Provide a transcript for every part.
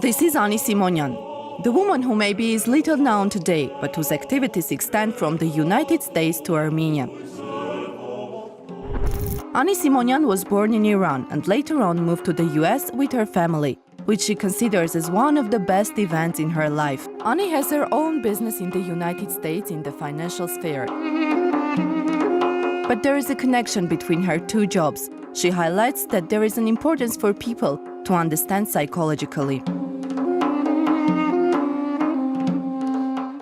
This is Ani Simonian, the woman who maybe is little known today, but whose activities extend from the United States to Armenia. Ani Simonian was born in Iran and later on moved to the US with her family, which she considers as one of the best events in her life. Ani has her own business in the United States in the financial sphere. But there is a connection between her two jobs. She highlights that there is an importance for people to understand psychologically.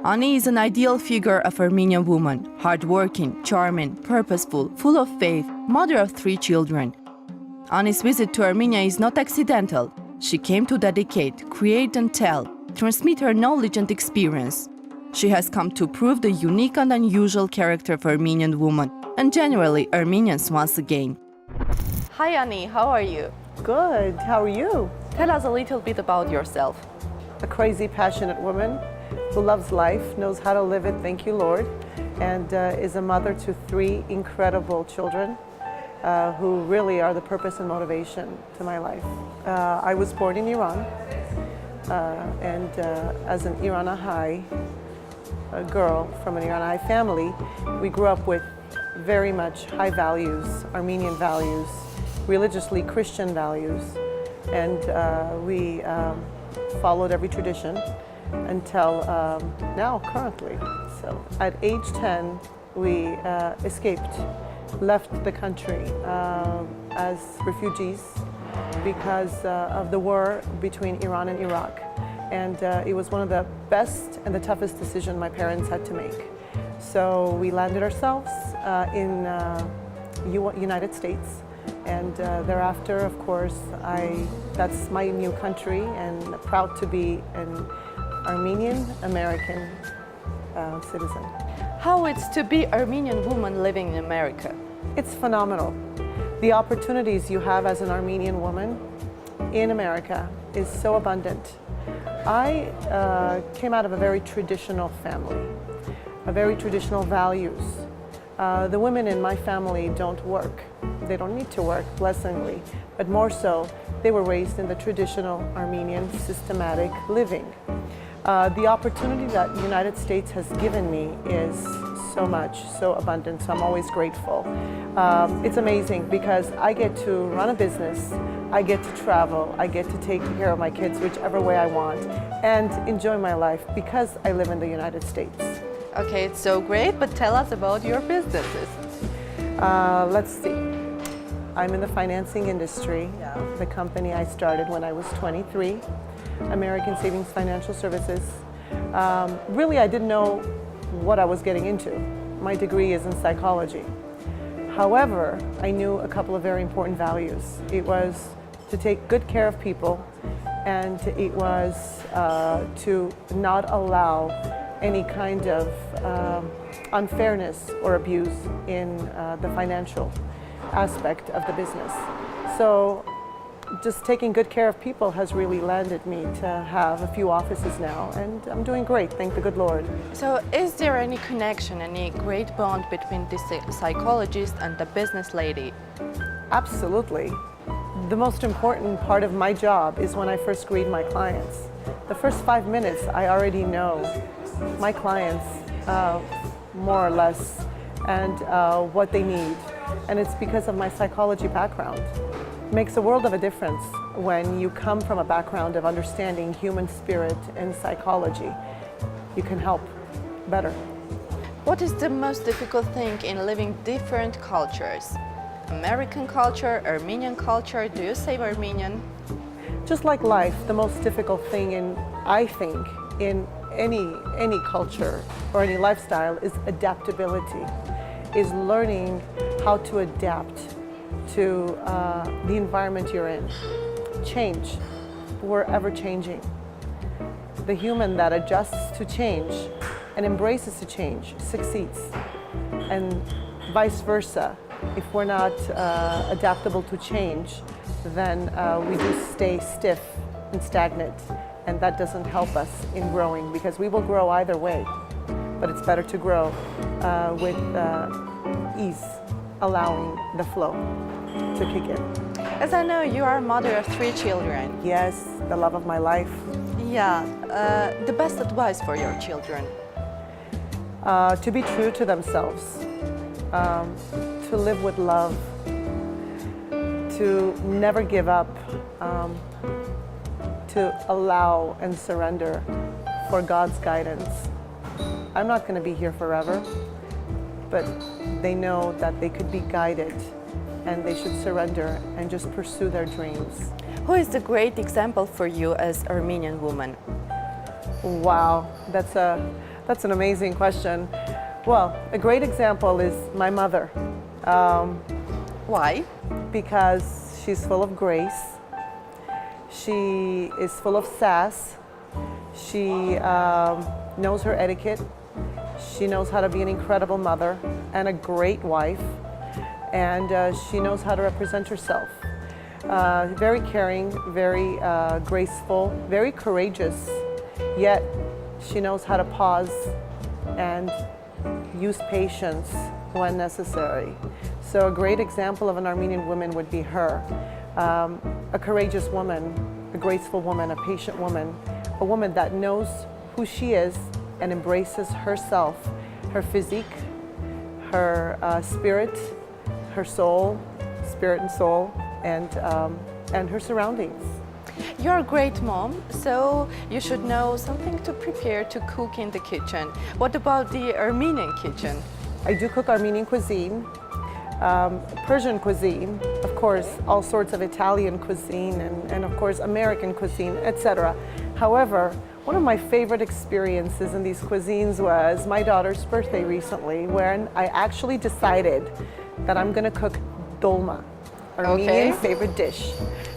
Ani is an ideal figure of Armenian woman, hardworking, charming, purposeful, full of faith, mother of 3 children. Ani's visit to Armenia is not accidental. She came to dedicate, create and tell, transmit her knowledge and experience. She has come to prove the unique and unusual character of Armenian woman, and generally Armenians once again. Hi Ani, how are you? Good, how are you? Tell us a little bit about yourself. A crazy, passionate woman who loves life, knows how to live it, thank you Lord, and is a mother to 3 incredible children who really are the purpose and motivation to my life. I was born in Iran, and as an Iran-Ahai girl from an Iran-Ahai family, we grew up with very much high values, Armenian values, religiously Christian values, and we followed every tradition until now, currently. So at age 10, we escaped, left the country as refugees because of the war between Iran and Iraq. And it was one of the best and the toughest decisions my parents had to make. So we landed ourselves in United States. And thereafter, of course, that's my new country, and proud to be an Armenian American citizen. How it's to be Armenian woman living in America? It's phenomenal. The opportunities you have as an Armenian woman in America is so abundant. I came out of a very traditional family, very traditional values. The women in my family don't work. They don't need to work, blessingly, but more so, they were raised in the traditional Armenian systematic living. The opportunity that the United States has given me is so much, so abundant, so I'm always grateful. It's amazing because I get to run a business, I get to travel, I get to take care of my kids whichever way I want, and enjoy my life because I live in the United States. Okay, it's so great, but tell us about your businesses. Let's see. I'm in the financing industry. The company I started when I was 23, American Savings Financial Services. Really, I didn't know what I was getting into. My degree is in psychology. However, I knew a couple of very important values. It was to take good care of people, and it was to not allow any kind of unfairness or abuse in the financial aspect of the business. So just taking good care of people has really landed me to have a few offices now, and I'm doing great, thank the good Lord. So is there any connection, any great bond between this psychologist and the business lady? Absolutely. The most important part of my job is when I first greet my clients. The first 5 minutes, I already know my clients more or less and what they need. And it's because of my psychology background. It makes a world of a difference when you come from a background of understanding human spirit and psychology. You can help better. What is the most difficult thing in living different cultures? American culture, Armenian culture, do you say Armenian? Just like life, the most difficult thing I think, in any culture or any lifestyle is adaptability, is learning how to adapt to the environment you're in. Change, we're ever changing. The human that adjusts to change and embraces to change succeeds, and vice versa. If we're not adaptable to change, then we do stay stiff and stagnant, and that doesn't help us in growing, because we will grow either way, but it's better to grow with ease, allowing the flow to kick in. As I know, you are a mother of 3 children. Yes, the love of my life. Yeah, the best advice for your children? To be true to themselves, to live with love, to never give up, to allow and surrender for God's guidance. I'm not going to be here forever, but they know that they could be guided and they should surrender and just pursue their dreams. Who is the great example for you as Armenian woman? Wow, that's an amazing question. Well, a great example is my mother. Why? Because she's full of grace. She is full of sass. She knows her etiquette. She knows how to be an incredible mother and a great wife. And she knows how to represent herself. Very caring, very graceful, very courageous, yet she knows how to pause and use patience when necessary. So a great example of an Armenian woman would be her. A courageous woman, a graceful woman, a patient woman, a woman that knows who she is and embraces herself, her physique, her spirit, her soul, spirit and soul, and her surroundings. You're a great mom, so you should know something to prepare to cook in the kitchen. What about the Armenian kitchen? I do cook Armenian cuisine, Persian cuisine, of course, all sorts of Italian cuisine, and of course American cuisine, etc. However, one of my favorite experiences in these cuisines was my daughter's birthday recently, when I actually decided that I'm going to cook dolma, Armenian favorite dish.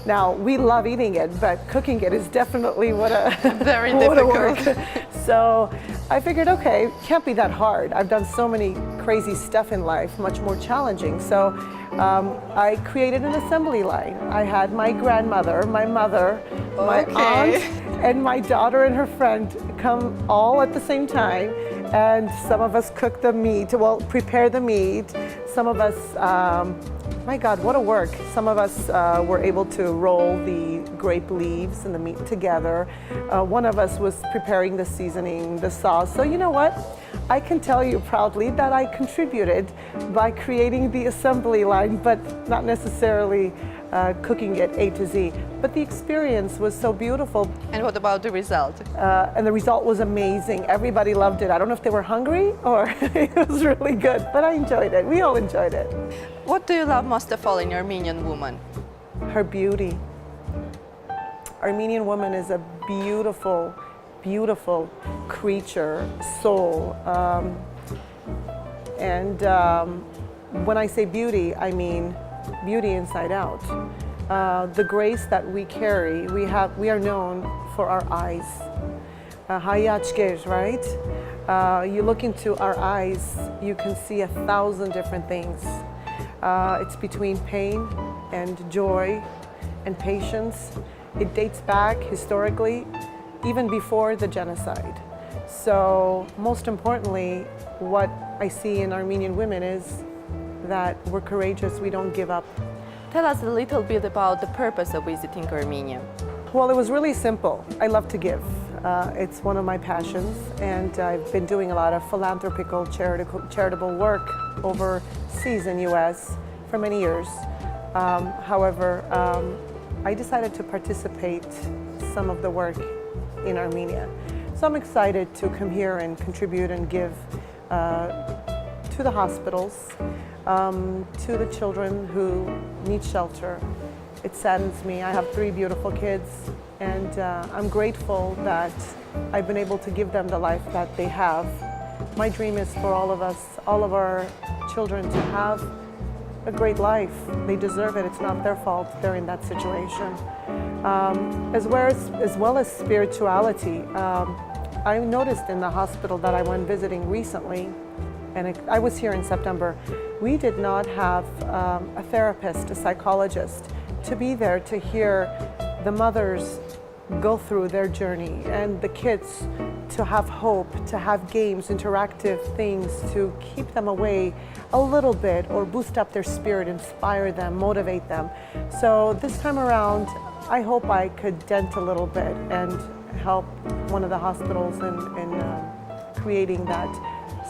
Now, we love eating it, but cooking it is definitely very difficult. So I figured, okay, can't be that hard. I've done so many crazy stuff in life, much more challenging. So I created an assembly line. I had my grandmother, my mother, my aunt, and my daughter and her friend come all at the same time. And some of us cook the meat, well, prepare the meat. Some of us, my God, what a work. Some of us were able to roll the grape leaves and the meat together. One of us was preparing the seasoning, the sauce. So you know what? I can tell you proudly that I contributed by creating the assembly line, but not necessarily cooking it A to Z. But the experience was so beautiful. And what about the result? And the result was amazing. Everybody loved it. I don't know if they were hungry or it was really good, but I enjoyed it. We all enjoyed it. What do you love most of all in Armenian woman? Her beauty. Armenian woman is a beautiful, beautiful creature, soul. When I say beauty, I mean beauty inside out. The grace that we carry, we are known for our eyes. Hayachker, right? You look into our eyes, you can see 1,000 different things. It's between pain and joy and patience. It dates back historically, even before the genocide. So most importantly, what I see in Armenian women is that we're courageous, we don't give up. Tell us a little bit about the purpose of visiting Armenia. Well, it was really simple. I love to give. It's one of my passions, and I've been doing a lot of philanthropical, charitable work overseas in US for many years. However, I decided to participate some of the work in Armenia. So I'm excited to come here and contribute and give to the hospitals, to the children who need shelter. It saddens me. I have 3 beautiful kids, and I'm grateful that I've been able to give them the life that they have. My dream is for all of us, all of our children, to have a great life. They deserve it. It's not their fault they're in that situation. As well as spirituality. I noticed in the hospital that I went visiting recently, and I was here in September, we did not have a therapist, a psychologist, to be there to hear the mothers go through their journey, and the kids to have hope, to have games, interactive things to keep them away a little bit or boost up their spirit, inspire them, motivate them. So this time around, I hope I could dent a little bit and help one of the hospitals in creating that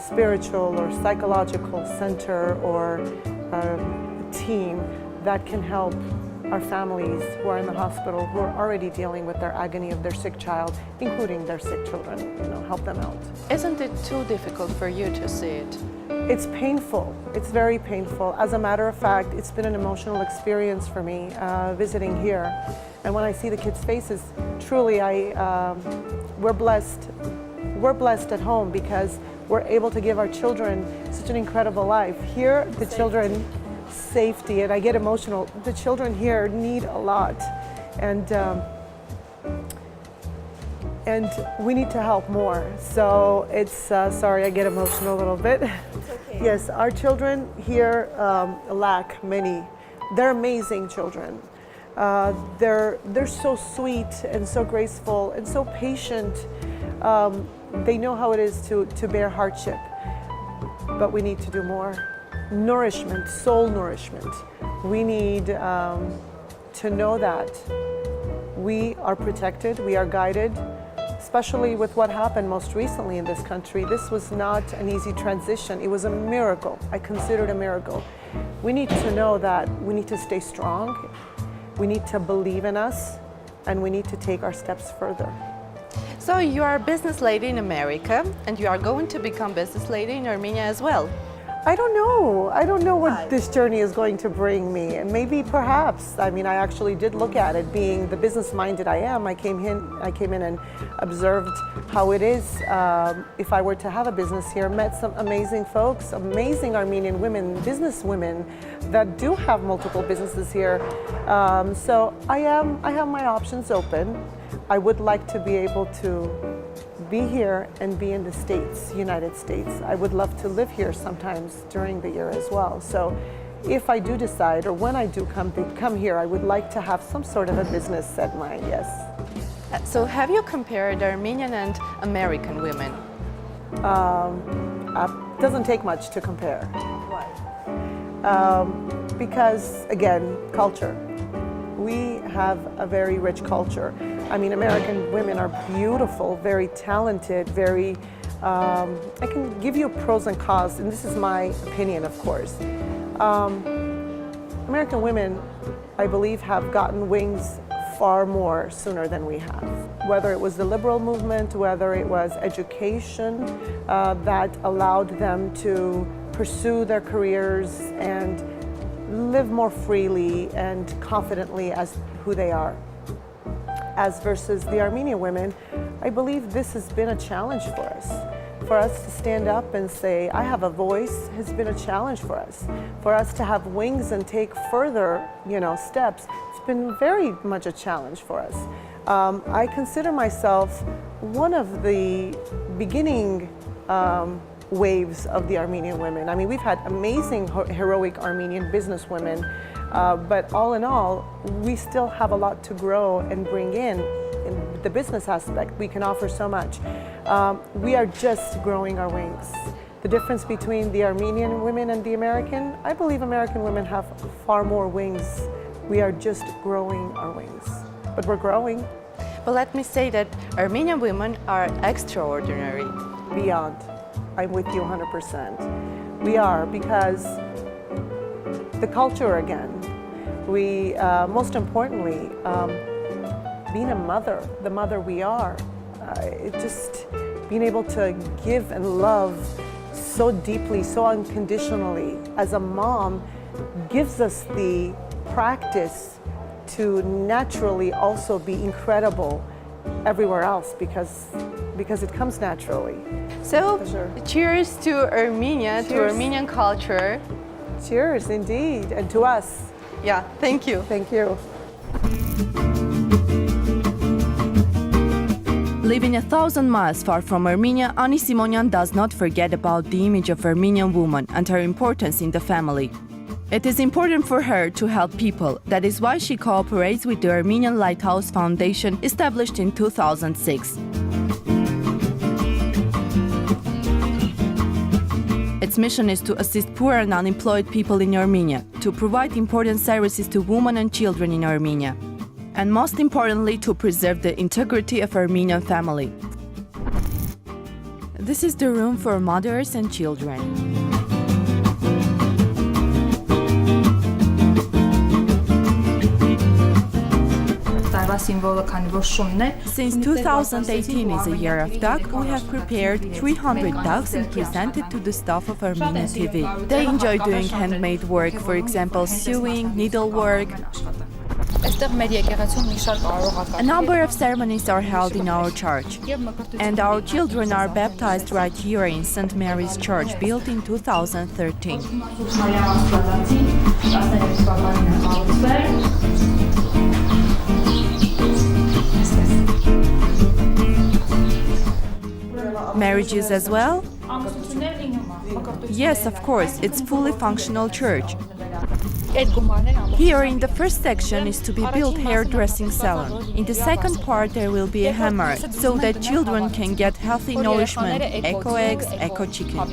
spiritual or psychological center or team that can help our families who are in the hospital, who are already dealing with their agony of their sick child, including their sick children, help them out. Isn't it too difficult for you to see it? It's painful. It's very painful. As a matter of fact, it's been an emotional experience for me visiting here. And when I see the kids' faces, truly, we're blessed. We're blessed at home because we're able to give our children such an incredible life. Here, the children, safety, and I get emotional. The children here need a lot, and we need to help more. So it's sorry, I get emotional a little bit. It's okay. Yes, our children here lack many. They're amazing children. They're so sweet and so graceful and so patient. They know how it is to bear hardship, but we need to do more. Nourishment, soul nourishment. We need to know that we are protected, we are guided, especially with what happened most recently in this country. This was not an easy transition. It was a miracle. I consider it a miracle. We need to know that we need to stay strong, we need to believe in us, and we need to take our steps further. So you are a business lady in America, and you are going to become business lady in Armenia as well. I don't know. I don't know what this journey is going to bring me. And maybe, perhaps. I mean, I actually did look at it. Being the business-minded I am, I came in and observed how it is if I were to have a business here. Met some amazing folks, amazing Armenian women, business women that do have multiple businesses here. So I have my options open. I would like to be able to be here and be in the States, United States. I would love to live here sometimes during the year as well. So if I do decide, or when I do come here, I would like to have some sort of a business set mind, yes. So have you compared Armenian and American women? Doesn't take much to compare. Why? Because, again, culture. We have a very rich culture. I mean, American women are beautiful, very talented, very, I can give you pros and cons, and this is my opinion, of course. American women, I believe, have gotten wings far more sooner than we have. Whether it was the liberal movement, whether it was education that allowed them to pursue their careers and live more freely and confidently as who they are. As versus the Armenian women, I believe this has been a challenge for us. For us to stand up and say, I have a voice, has been a challenge for us. For us to have wings and take further, steps, it's been very much a challenge for us. I consider myself one of the beginning waves of the Armenian women. I mean, we've had amazing, heroic Armenian businesswomen, but all in all, we still have a lot to grow and bring in the business aspect. We can offer so much. We are just growing our wings. The difference between the Armenian women and the American, I believe American women have far more wings. We are just growing our wings, but we're growing. Well, let me say that Armenian women are extraordinary. Beyond. I'm with you 100%. We are, because the culture again, we, most importantly, being a mother, the mother we are, just being able to give and love so deeply, so unconditionally as a mom gives us the practice to naturally also be incredible everywhere else because it comes naturally. So, Pleasure. cheers to Armenia, to Cheers. Armenian culture. Cheers, indeed, and to us. Yeah, thank you. Thank you. Living 1,000 miles far from Armenia, Ani Simonian does not forget about the image of Armenian woman and her importance in the family. It is important for her to help people. That is why she cooperates with the Armenian Lighthouse Foundation, established in 2006. Its mission is to assist poor and unemployed people in Armenia, to provide important services to women and children in Armenia, and most importantly, to preserve the integrity of Armenian family. This is the room for mothers and children. Since 2018 is a year of duck, we have prepared 300 ducks and presented to the staff of Armenian TV. They enjoy doing handmade work, for example, sewing, needlework. A number of ceremonies are held in our church, and our children are baptized right here in St. Mary's Church, built in 2013. Marriages as well? Yes, of course, it's fully functional church. Here in the first section is to be built hairdressing salon. In the second part there will be a hammer, so that children can get healthy nourishment, eco eggs, eco chicken.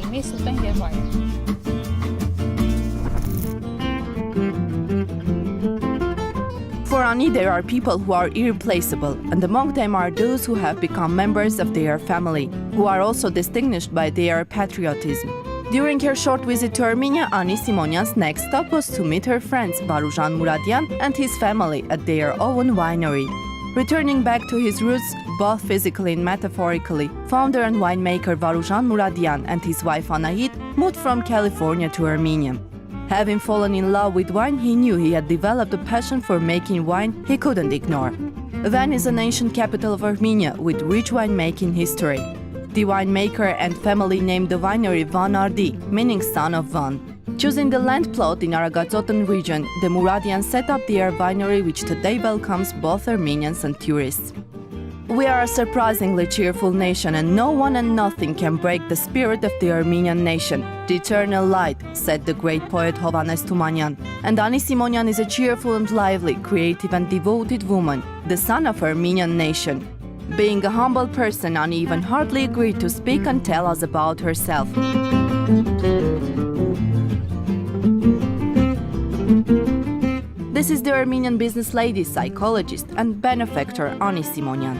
For Ani, there are people who are irreplaceable, and among them are those who have become members of their family, who are also distinguished by their patriotism. During her short visit to Armenia, Ani Simonian's next stop was to meet her friends Varuzhan Muradyan and his family at their own winery. Returning back to his roots, both physically and metaphorically, founder and winemaker Varuzhan Muradyan and his wife Anahit moved from California to Armenia. Having fallen in love with wine, he knew he had developed a passion for making wine he couldn't ignore. Van is an ancient capital of Armenia with rich winemaking history. The winemaker and family named the winery Van Ardi, meaning son of Van. Choosing the land plot in Aragazotan region, the Muradians set up their winery, which today welcomes both Armenians and tourists. We are a surprisingly cheerful nation, and no one and nothing can break the spirit of the Armenian nation. The eternal light, said the great poet Hovannes Tumanyan. And Ani Simonian is a cheerful and lively, creative and devoted woman, the son of Armenian nation. Being a humble person, Ani even hardly agreed to speak and tell us about herself. This is the Armenian business lady, psychologist and benefactor Ani Simonian.